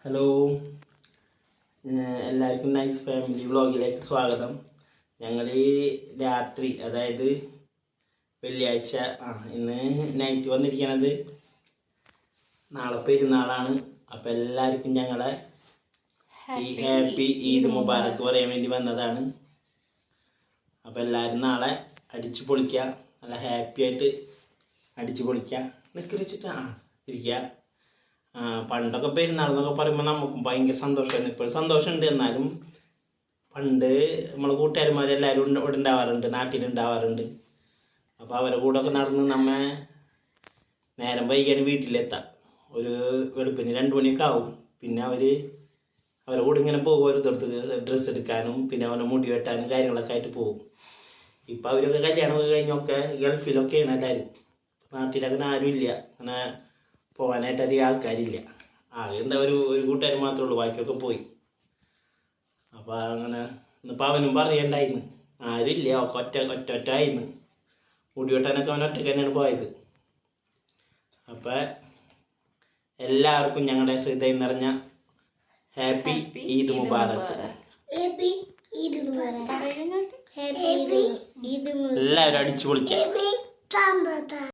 Hello, എല്ലാവർക്കും nice family വ്ളോഗിലേക്ക് സ്വാഗതം. ഞങ്ങൾ രാത്രി, അതായത് വെള്ളിയാഴ്ച, ഇന്ന് നൈറ്റ് വന്നിരിക്കണത്. നാളെ പെരുന്നാളാണ്. അപ്പം എല്ലാവർക്കും ഞങ്ങളെ ഈ ഹാപ്പി ഈദ് മുബാറക്ക് പറയാൻ വേണ്ടി വന്നതാണ്. അപ്പം എല്ലാവരും നാളെ അടിച്ചു പൊളിക്കുക, നല്ല ഹാപ്പി ആയിട്ട് അടിച്ചു പൊളിക്കുക, നിൽക്കിച്ചിട്ട് ഇരിക്കുക. പണ്ടൊക്കെ പെരുന്നാളെന്നൊക്കെ പറയുമ്പോൾ നമുക്കും ഭയങ്കര സന്തോഷമായിരുന്നു. ഇപ്പോൾ സന്തോഷമുണ്ട്. എന്നാലും പണ്ട് നമ്മൾ കൂട്ടുകാരന്മാരെല്ലാവരും ഇവിടെ ഉണ്ടാവാറുണ്ട്, നാട്ടിലുണ്ടാവാറുണ്ട്. അപ്പോൾ അവരുടെ കൂടെ ഒക്കെ നടന്ന് നമ്മെ നേരം വൈകിയാണ് വീട്ടിലെത്താം. ഒരു വെളുപ്പിന് 2 മണിയൊക്കെ ആവും. പിന്നെ അവരുടെ കൂടെ ഇങ്ങനെ പോകും, ഓരോരുത്തർക്ക് ഡ്രസ്സ് എടുക്കാനും പിന്നെ അവരുടെ മുടി വെട്ടാനും കാര്യങ്ങളൊക്കെ ആയിട്ട് പോകും. ഇപ്പം അവരൊക്കെ കല്യാണമൊക്കെ കഴിഞ്ഞൊക്കെ ഗൾഫിലൊക്കെയാണ് എല്ലാവരും. നാട്ടിലങ്ങനെ ആരും ഇല്ല, അങ്ങനെ പോകാനായിട്ട് അധികം ആൾക്കാരില്ല. ആകെ ഒരു കൂട്ടുകാർ മാത്രമേ ഉള്ളൂ, ബാക്കിയൊക്കെ പോയി. അപ്പോൾ അങ്ങനെ ഇന്നിപ്പോൾ അവനും പറയണ്ടായിരുന്നു, ആരുമില്ല, ഒറ്റ ആയിരുന്നു. മുടി വെട്ടാനൊക്കെ അവൻ ഒറ്റയ്ക്ക് തന്നെയാണ് പോയത്. അപ്പം എല്ലാവർക്കും ഞങ്ങളുടെ ഹൃദയം നിറഞ്ഞ ഹാപ്പി ഈദ് മുബാറക്ക്. എല്ലാവരും അടിച്ചു പൊളിക്കാം.